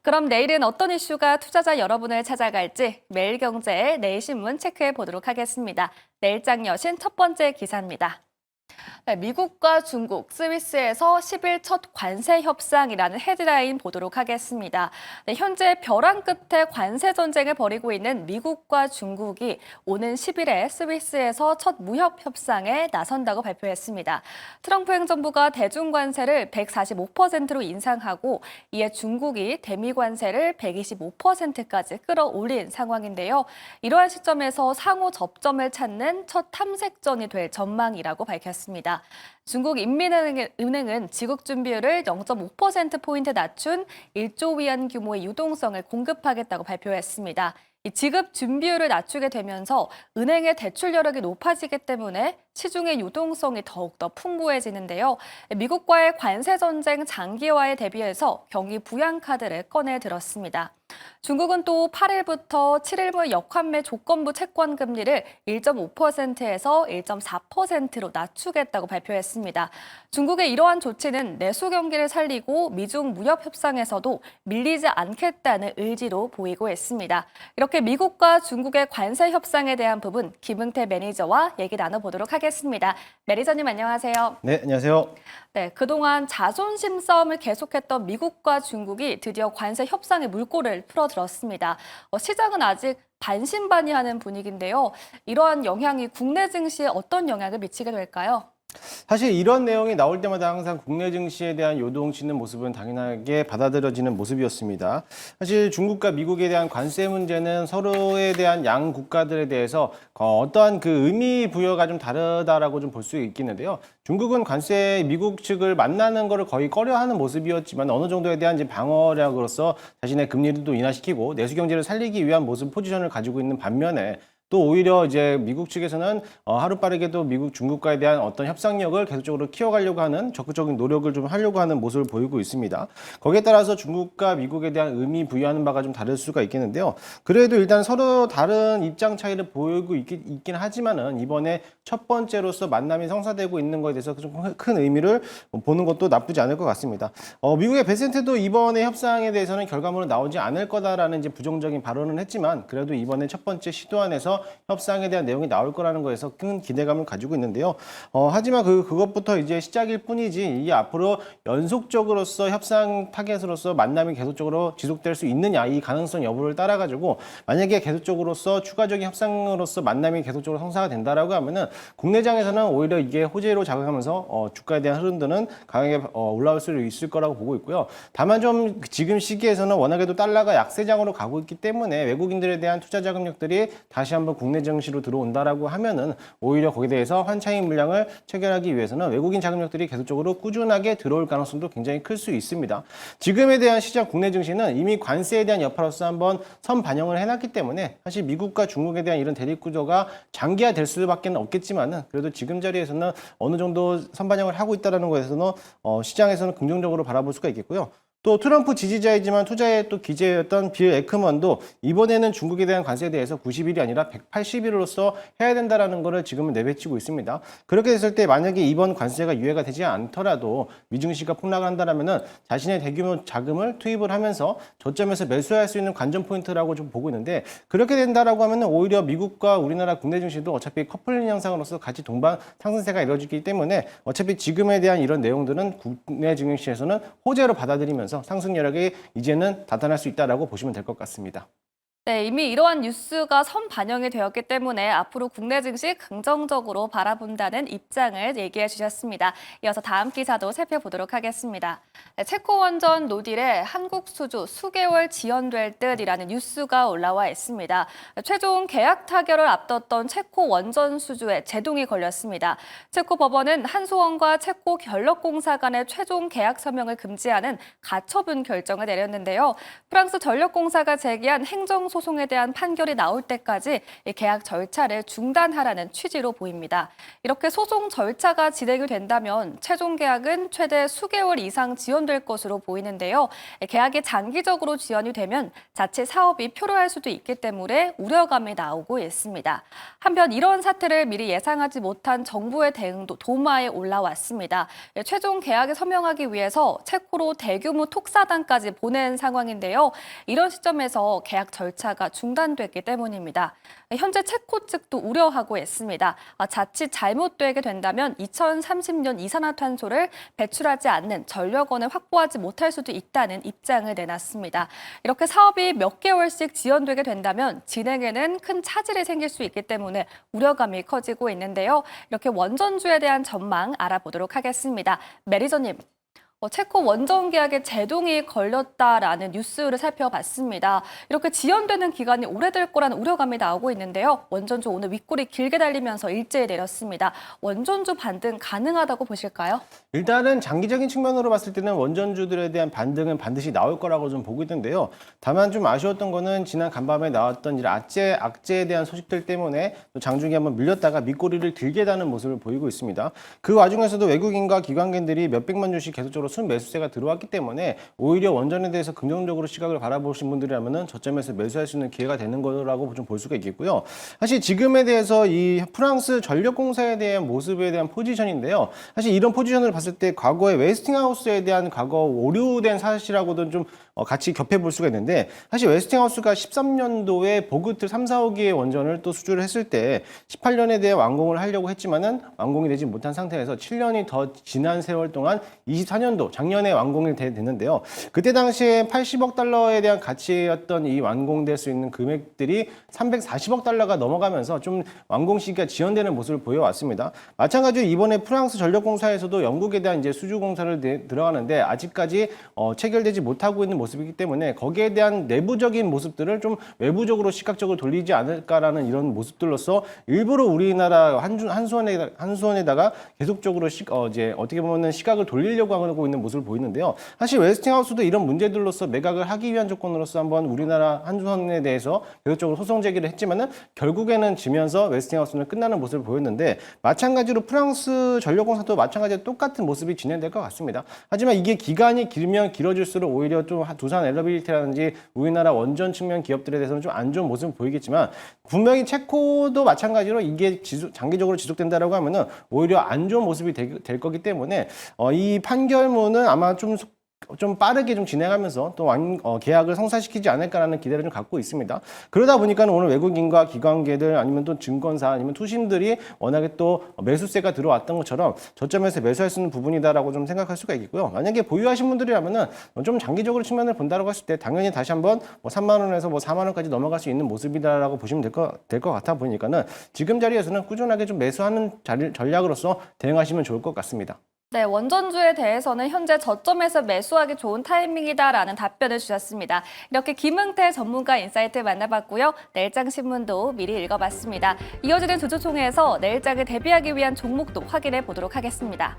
그럼 내일은 어떤 이슈가 투자자 여러분을 찾아갈지 매일경제의 내일신문 체크해 보도록 하겠습니다. 내일장 여신 첫 번째 기사입니다. 네, 미국과 중국, 스위스에서 10일 첫 관세 협상이라는 헤드라인 보도록 하겠습니다. 네, 현재 벼랑 끝에 관세 전쟁을 벌이고 있는 미국과 중국이 오는 10일에 스위스에서 첫 무역 협상에 나선다고 발표했습니다. 트럼프 행정부가 대중 관세를 145%로 인상하고 이에 중국이 대미 관세를 125%까지 끌어올린 상황인데요. 이러한 시점에서 상호 접점을 찾는 첫 탐색전이 될 전망이라고 밝혔습니다. 중국 인민은행은 지급 준비율을 0.5%포인트 낮춘 1조 위안 규모의 유동성을 공급하겠다고 발표했습니다. 이 지급 준비율을 낮추게 되면서 은행의 대출 여력이 높아지기 때문에 시중의 유동성이 더욱더 풍부해지는데요. 미국과의 관세 전쟁 장기화에 대비해서 경기 부양 카드를 꺼내 들었습니다. 중국은 또 8일부터 7일물 역환매 조건부 채권 금리를 1.5%에서 1.4%로 낮추겠다고 발표했습니다. 중국의 이러한 조치는 내수 경기를 살리고 미중 무역 협상에서도 밀리지 않겠다는 의지로 보이고 있습니다. 이렇게 미국과 중국의 관세 협상에 대한 부분 김응태 매니저와 얘기 나눠보도록 하겠습니다. 매니저님 안녕하세요. 네, 안녕하세요. 네, 그동안 자존심 싸움을 계속했던 미국과 중국이 드디어 관세 협상의 물꼬를 풀어들었습니다. 시장은 아직 반신반의하는 분위기인데요. 이러한 영향이 국내 증시에 어떤 영향을 미치게 될까요? 사실 이런 내용이 나올 때마다 항상 국내 증시에 대한 요동치는 모습은 당연하게 받아들여지는 모습이었습니다. 사실 중국과 미국에 대한 관세 문제는 서로에 대한 양 국가들에 대해서 어떠한 그 의미 부여가 좀 다르다라고 좀 볼 수 있겠는데요. 중국은 관세 미국 측을 만나는 것을 거의 꺼려하는 모습이었지만 어느 정도에 대한 이제 방어력으로서 자신의 금리를 또 인하시키고 내수 경제를 살리기 위한 모습 포지션을 가지고 있는 반면에 또 오히려 이제 미국 측에서는 하루빠르게도 미국, 중국과에 대한 어떤 협상력을 계속적으로 키워가려고 하는 적극적인 노력을 좀 하려고 하는 모습을 보이고 있습니다. 거기에 따라서 중국과 미국에 대한 의미 부여하는 바가 좀 다를 수가 있겠는데요. 그래도 일단 서로 다른 입장 차이를 보이고 있긴 하지만은 이번에 첫 번째로서 만남이 성사되고 있는 것에 대해서 좀 큰 의미를 보는 것도 나쁘지 않을 것 같습니다. 미국의 베센트도 이번에 협상에 대해서는 결과물은 나오지 않을 거다라는 이제 부정적인 발언을 했지만 그래도 이번에 첫 번째 시도 안에서 협상에 대한 내용이 나올 거라는 거에서 큰 기대감을 가지고 있는데요. 하지만 그것부터 이제 시작일 뿐이지 이게 앞으로 연속적으로서 협상 타겟으로서 만남이 계속적으로 지속될 수 있느냐 이 가능성 여부를 따라가지고 만약에 계속적으로서 추가적인 협상으로서 만남이 계속적으로 성사가 된다라고 하면은 국내장에서는 오히려 이게 호재로 작용하면서 주가에 대한 흐름들은 강하게 올라올 수 있을 거라고 보고 있고요. 다만 좀 지금 시기에서는 워낙에도 달러가 약세장으로 가고 있기 때문에 외국인들에 대한 투자 자금력들이 다시 한번 국내 증시로 들어온다라고 하면은 오히려 거기에 대해서 환차익 물량을 체결하기 위해서는 외국인 자금력들이 계속적으로 꾸준하게 들어올 가능성도 굉장히 클 수 있습니다. 지금에 대한 시장 국내 증시는 이미 관세에 대한 여파로서 한번 선 반영을 해놨기 때문에 사실 미국과 중국에 대한 이런 대립 구조가 장기화될 수밖에 없겠지만은 그래도 지금 자리에서는 어느 정도 선 반영을 하고 있다라는 것에서는 시장에서는 긍정적으로 바라볼 수가 있겠고요. 또 트럼프 지지자이지만 투자의 또 기재였던 빌 에크먼도 이번에는 중국에 대한 관세에 대해서 90일이 아니라 180일로서 해야 된다라는 거를 지금은 내뱉고 있습니다. 그렇게 됐을 때 만약에 이번 관세가 유예가 되지 않더라도 미증시가 폭락을 한다면은 자신의 대규모 자금을 투입을 하면서 저점에서 매수할 수 있는 관전 포인트라고 좀 보고 있는데 그렇게 된다라고 하면은 오히려 미국과 우리나라 국내 증시도 어차피 커플링 현상으로서 같이 동반 상승세가 이루어지기 때문에 어차피 지금에 대한 이런 내용들은 국내 증시에서는 호재로 받아들이면서 상승 여력이 이제는 나타날 수 있다라고 보시면 될 것 같습니다. 네, 이미 이러한 뉴스가 선 반영이 되었기 때문에 앞으로 국내 증시 긍정적으로 바라본다는 입장을 얘기해 주셨습니다. 이어서 다음 기사도 살펴보도록 하겠습니다. 네, 체코 원전 노딜에 한국 수주 수개월 지연될 듯이라는 뉴스가 올라와 있습니다. 최종 계약 타결을 앞뒀던 체코 원전 수주에 제동이 걸렸습니다. 체코 법원은 한수원과 체코 전력공사 간의 최종 계약 서명을 금지하는 가처분 결정을 내렸는데요. 프랑스 전력공사가 제기한 행정 소송에 대한 판결이 나올 때까지 이 계약 절차를 중단하라는 취지로 보입니다. 이렇게 소송 절차가 진행이 된다면 최종 계약은 최대 수개월 이상 지연될 것으로 보이는데요. 계약이 장기적으로 지연이 되면 자칫 사업이 표류할 수도 있기 때문에 우려감이 나오고 있습니다. 한편 이런 사태를 미리 예상하지 못한 정부의 대응도 도마에 올라왔습니다. 최종 계약에 서명하기 위해서 체코로 대규모 톡사단까지 보낸 상황인데요. 이런 시점에서 계약 절차가 중단됐기 때문입니다. 현재 체코 측도 우려하고 있습니다. 자칫 잘못되게 된다면 2030년 이산화탄소를 배출하지 않는 전력원을 확보하지 못할 수도 있다는 입장을 내놨습니다. 이렇게 사업이 몇 개월씩 지연되게 된다면 진행에는 큰 차질이 생길 수 있기 때문에 우려감이 커지고 있는데요. 이렇게 원전주에 대한 전망 알아보도록 하겠습니다. 메리저님. 체코 원전 계약에 제동이 걸렸다라는 뉴스를 살펴봤습니다. 이렇게 지연되는 기간이 오래될 거라는 우려감이 나오고 있는데요. 원전주 오늘 윗골이 길게 달리면서 일제히 내렸습니다. 원전주 반등 가능하다고 보실까요? 일단은 장기적인 측면으로 봤을 때는 원전주들에 대한 반등은 반드시 나올 거라고 좀 보고 있는데요. 다만 좀 아쉬웠던 거는 지난 간밤에 나왔던 이런 악재에 대한 소식들 때문에 또 장중에 한번 밀렸다가 밑꼬리를 길게 다는 모습을 보이고 있습니다. 그 와중에서도 외국인과 기관객들이 몇백만 주씩 계속적으로 순매수세가 들어왔기 때문에 오히려 원전에 대해서 긍정적으로 시각을 바라보신 분들이라면은 저점에서 매수할 수 있는 기회가 되는 거라고 좀 볼 수가 있겠고요. 사실 지금에 대해서 이 프랑스 전력공사에 대한 모습에 대한 포지션인데요. 사실 이런 포지션을 봤을 때 과거에 웨스팅하우스에 대한 과거 오류된 사실하고도 좀 같이 겹해 볼 수가 있는데 사실 웨스팅하우스가 13년도에 보그트 3, 4호기의 원전을 또 수주를 했을 때 18년에 대해 완공을 하려고 했지만은 완공이 되지 못한 상태에서 7년이 더 지난 세월 동안 24년도 작년에 완공이 됐는데요. 그때 당시에 80억 달러에 대한 가치였던 이 완공될 수 있는 금액들이 340억 달러가 넘어가면서 좀 완공 시기가 지연되는 모습을 보여왔습니다. 마찬가지로 이번에 프랑스 전력공사에서도 영국에 대한 이제 수주 공사를 들어가는데 아직까지 체결되지 못하고 있는 모습이기 때문에 거기에 대한 내부적인 모습들을 좀 외부적으로 시각적으로 돌리지 않을까라는 이런 모습들로서 일부러 우리나라 한수원에다가 계속적으로 이제 어떻게 보면은 시각을 돌리려고 하고 있는 모습을 보이는데요. 사실 웨스팅하우스도 이런 문제들로서 매각을 하기 위한 조건으로서 한번 우리나라 한수원에 대해서 계속적으로 소송 제기를 했지만은 결국에는 지면서 웨스팅하우스는 끝나는 모습을 보였는데 마찬가지로 프랑스 전력공사도 마찬가지로 똑같은 모습이 진행될 것 같습니다. 하지만 이게 기간이 길면 길어질수록 오히려 좀 두산 엘러빌리티라든지 우리나라 원전 측면 기업들에 대해서는 좀 안 좋은 모습을 보이겠지만 분명히 체코도 마찬가지로 이게 장기적으로 지속된다라고 하면은 오히려 안 좋은 모습이 될 거기 때문에 이 판결문은 아마 좀 빠르게 좀 진행하면서 또 계약을 성사시키지 않을까라는 기대를 좀 갖고 있습니다. 그러다 보니까 오늘 외국인과 기관계들 아니면 또 증권사 아니면 투심들이 워낙에 또 매수세가 들어왔던 것처럼 저점에서 매수할 수 있는 부분이다라고 좀 생각할 수가 있고요. 만약에 보유하신 분들이라면은 좀 장기적으로 측면을 본다라고 했을 때 당연히 다시 한번 3만 원에서 4만 원까지 넘어갈 수 있는 모습이다라고 보시면 될 것 같아 보니까는 지금 자리에서는 꾸준하게 좀 매수하는 전략으로서 대응하시면 좋을 것 같습니다. 네, 원전주에 대해서는 현재 저점에서 매수하기 좋은 타이밍이다라는 답변을 주셨습니다. 이렇게 김흥태 전문가 인사이트 만나봤고요. 내일장 신문도 미리 읽어봤습니다. 이어지는 주주총회에서 내일장을 대비하기 위한 종목도 확인해 보도록 하겠습니다.